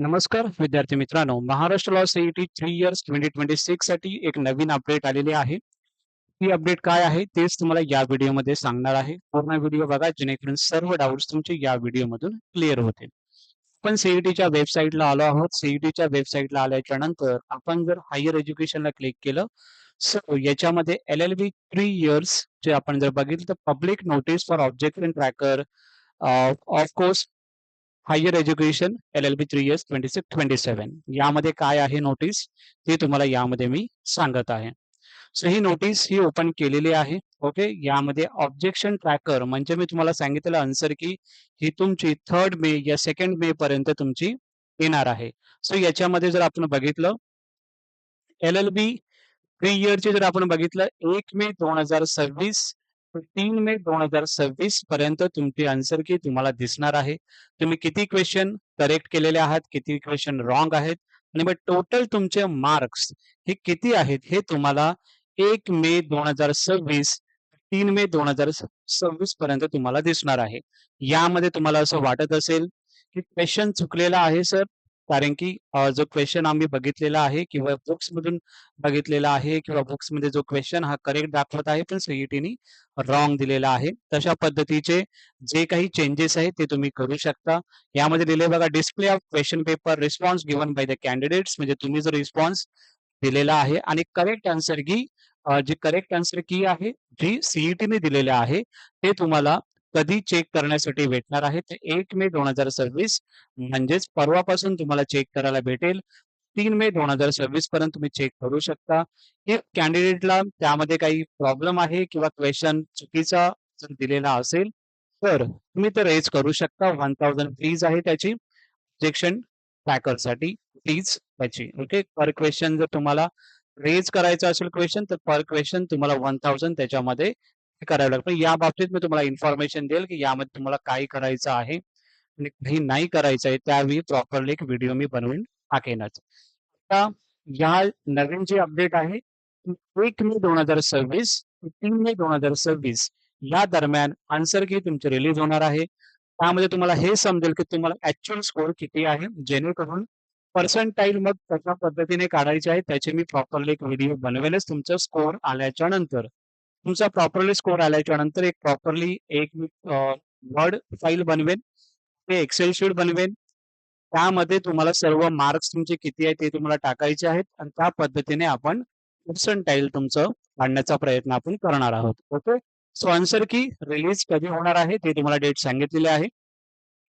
नमस्कार विद्यार्थी मित्रांनो, महाराष्ट्र लॉ सीईटी 3 इयर्स 2026 साठी एक नवीन अपडेट आलेली आहे. ही अपडेट काय आहे तेच तुम्हाला या व्हिडिओमध्ये सांगणार आहे. पूर्ण व्हिडिओ बघा जेणेकरून सर्व डाउट्स तुमचे या व्हिडिओमधून क्लिअर होतील. आपण सीईटीच्या वेबसाईटला आलो आहोत. सीईटीच्या वेबसाईटला आल्याच्या नंतर आपण जर हायर एज्युकेशनला क्लिक केलं, सो याच्यामध्ये LLB 3 इयर्स जे आपण जर बघितलं तर public notice for objection tracker of course higher education LLB 3 years 26-27 यामध्ये काय आहे नोटीस ते तुम्हाला यामध्ये मी सांगत आहे. सो ही नोटीस ही ओपन केलेली आहे. ओके, यामध्ये ऑब्जेक्शन ट्रॅकर म्हणजे मी तुम्हाला सांगितलेलं आन्सर की ही तुमची 3 मे या 2 मे पर्यंत तुमची येणार आहे. सो याच्यामध्ये जर आपण बघितलं LLB 3 इयरचे जर आपण बघितलं 1 मे 2026 ते 3 मे 2026 पर्यंत तुमची आन्सर की तुम्हाला दिसणार आहे. तुम्ही किती क्वेश्चन करेक्ट केलेले आहात, किती क्वेश्चन रॉंग आहेत आणि मग टोटल तुमचे मार्क्स हे किती आहेत हे तुम्हाला 1 मे 2026 3 मे 2026 पर्यंत तुम्हाला दिसणार आहे. यामध्ये तुम्हाला असं वाटत असेल की क्वेश्चन चुकलेला आहे सर, कारण की जो क्वेश्चन आम्ही बघितलेला आहे किंवा बुक्समधून बघितलेला आहे किंवा बुक्समध्ये जो क्वेश्चन हा करेक्ट दाखवत आहे पण सीईटीने रॉंग दिलेला आहे. तशा पद्धतीचे जे काही चेंजेस आहेत ते तुम्ही करू शकता. यामध्ये दिले बघा display of question paper response given by the candidates म्हणजे तुम्ही जो रिस्पॉन्स दिलेला आहे आणि करेक्ट आन्सर की जी करेक्ट आन्सर की आहे जी सीईटीने दिलेले आहे ते तुम्हाला कधी चेक करण्यासाठी भेटणार आहे ते 1 मे 2026 म्हणजेच परवापासून तुम्हाला चेक करायला भेटेल. 3 मे 2026 पर्यंत तुम्ही चेक करू शकता. इफ कॅन्डिडेटला त्यामध्ये काही प्रॉब्लेम आहे किंवा क्वेश्चन चुकीचा जर दिलेला असेल, तर तुम्ही ते रेज करू शकता. 1000 फीज आहे त्याची ऑब्जेक्शन ट्रॅकरसाठी फीज त्याची. ओके, पर क्वेश्चन जर तुम्हाला रेज करायचा असेल क्वेश्चन तर पर क्वेश्चन तुम्हाला 1000 त्याच्यामध्ये करावं लागतं. या बाबतीत मी तुम्हाला इन्फॉर्मेशन देईल की यामध्ये तुम्हाला काय करायचं आहे आणि काही नाही करायचं आहे त्यावेळी प्रॉपरली एक व्हिडिओ मी बनवून टाकेनच. आता या नवीन जी अपडेट आहे 1 मे 2026 ते 3 मे 2026 या दरम्यान आन्सर की तुमचे रिलीज होणार आहे. त्यामध्ये तुम्हाला हे समजेल की तुम्हाला ऍक्च्युअल स्कोर किती आहे, जेणेकरून पर्सेंटाईल मग कशा पद्धतीने काढायचे आहे त्याचे मी प्रॉपरली एक व्हिडिओ बनवेलच. तुमचा स्कोर आल्याच्या नंतर तुमचा प्रॉपरली स्कोर आल्याच्या नंतर एक प्रॉपरली एक वर्ड फाईल बनवेन, ते एक्सेल शीट बनवेन. त्यामध्ये तुम्हाला सर्व मार्क्स तुमचे किती आहेत ते तुम्हाला टाकायचे आहेत आणि त्या पद्धतीने आपण पर्सेंटाईल तुमचं काढण्याचा प्रयत्न आपण करणार आहोत. ओके, सो आन्सर की रिलीज कधी होणार आहे ते तुम्हाला डेट सांगितलेली आहे.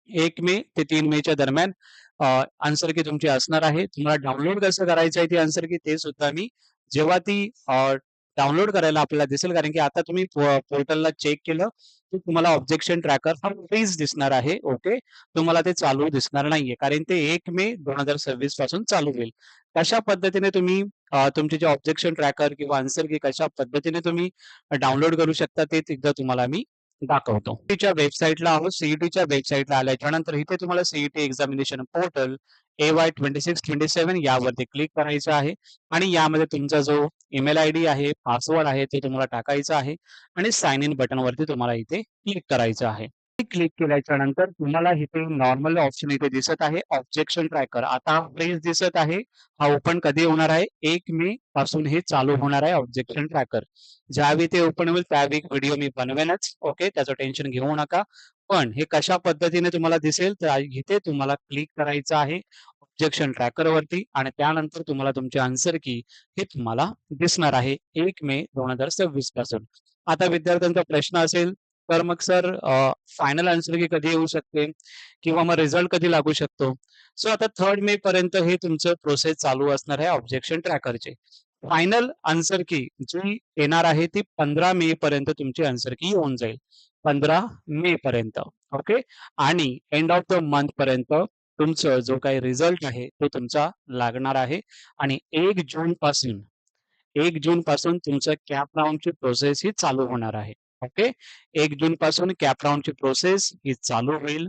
1 मे ते 3 मेच्या दरम्यान आन्सर की तुमची असणार आहे. तुम्हाला डाउनलोड कसं करायचं आहे ती आन्सर की ते सुद्धा मी जेव्हा ती डाउनलोड करायला आपल्याला दिसेल, कारण की आता तुम्ही पोर्टलला चेक केलं तर तुम्हाला ऑब्जेक्शन ट्रॅकर हा फ्रीज दिसणार आहे. ओके, तुम्हाला ते चालू दिसणार नाहीये कारण ते 1 मे 2026 पासून चालू होईल. कशा पद्धतीने तुम्ही तुमचे जे ऑब्जेक्शन ट्रॅकर किंवा आन्सर की कशा पद्धतीने तुम्ही डाउनलोड करू शकता ते एकदा तुम्हाला मी दाखवतो. सीईटीच्या वेबसाईटला आहोत. सीईटीच्या वेबसाईटला आल्याच्या नंतर इथे तुम्हाला सीईटी एक्झामिनेशन पोर्टल AY 26-27 यावरती क्लिक करायचं आहे आणि यामध्ये तुमचा जो ईमेल आयडी आहे, पासवर्ड आहे ते तुम्हाला टाकायचा आहे आणि साइन इन बटनवरती तुम्हाला इथे क्लिक करायचं आहे. क्लिक केल्याच्या नंतर तुम्हाला इथे नॉर्मल ऑप्शन इथे दिसत आहे ऑब्जेक्शन ट्रॅकर. आता फ्रेज दिसत आहे. हा ओपन कधी होणार आहे? 1 मे पासून हे चालू होणार आहे ऑब्जेक्शन ट्रॅकर. ज्यावेळी ते ओपन होईल त्यावेळी व्हिडिओ मी बनवेनच. ओके, त्याचं टेन्शन घेऊ नका. पण हे कशा पद्धतीने तुम्हाला दिसेल तर इथे तुम्हाला क्लिक करायचं आहे ऑब्जेक्शन ट्रॅकर वरती आणि त्यानंतर तुम्हाला तुमचे आन्सर की हे तुम्हाला दिसणार आहे 1 मे 2026 पासून. आता विद्यार्थ्यांचा प्रश्न असेल तर मग सर फायनल आन्सर की कधी येऊ शकते किंवा मग रिझल्ट कधी लागू शकतो? सो आता 3 मे पर्यंत हे तुमचं प्रोसेस चालू असणार आहे ऑब्जेक्शन ट्रॅकरचे. फायनल आन्सर की जी येणार आहे ती 15 मे पर्यंत तुमची आन्सर की येऊन जाईल. 15 मे पर्यंत. ओके, आणि एंड ऑफ द मंथ पर्यंत तुमचं जो काही रिझल्ट आहे तो तुमचा लागणार आहे आणि 1 जून पासून तुमचं कॅप राउंडची प्रोसेस ही चालू होणार आहे. ओके, 1 जून पासून कॅप राउंडची प्रोसेस ही चालू होईल.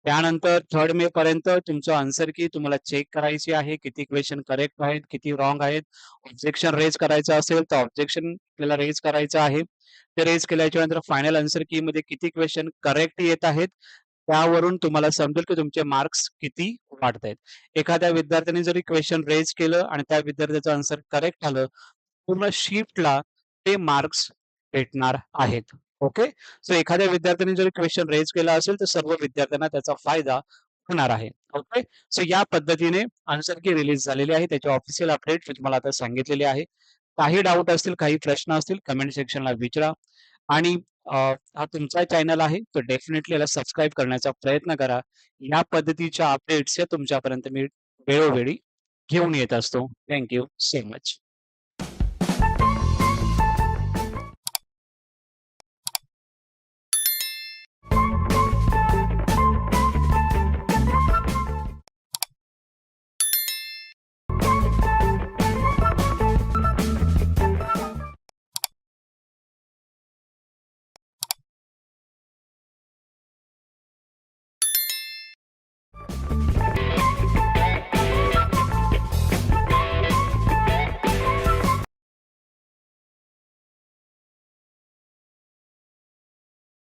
त्यानंतर 3 मे पर्यंत तुमचं आन्सर की तुम्हाला चेक करायची आहे. किती क्वेश्चन करेक्ट आहेत, किती रॉंग आहेत. ऑब्जेक्शन रेज करायचं असेल तर ऑब्जेक्शन आपल्याला रेज करायचं आहे. ते रेज केल्याच्या नंतर फायनल आन्सर की मध्ये किती क्वेश्चन करेक्ट येत आहेत त्यावरून तुम्हाला समजेल की तुमचे मार्क्स किती वाढतायत. एखाद्या विद्यार्थ्याने जरी क्वेशन रेज केलं आणि त्या विद्यार्थ्याचं आन्सर करेक्ट आलं, पूर्ण शिफ्टला ते मार्क्स भेटणार आहेत. ओके. सो एखाद्या विद्यार्थ्याने जरी क्वेशन रेज केला असेल, तर सर्व विद्यार्थ्यांना त्याचा फायदा होणार आहे. ओके. सो या पद्धतीने आन्सर की रिलीज झालेली आहे. त्याची ऑफिशियल अपडेट मी तुम्हाला आता सांगितलेली आहे. काही डाऊट असतील, काही प्रश्न असतील कमेंट सेक्शनला विचारा आणि हा तुमचा चॅनल आहे, तर डेफिनेटली याला सबस्क्राईब करण्याचा प्रयत्न करा. या पद्धतीच्या अपडेट्स या तुमच्यापर्यंत मी वेळोवेळी घेऊन येत असतो. Thank so much.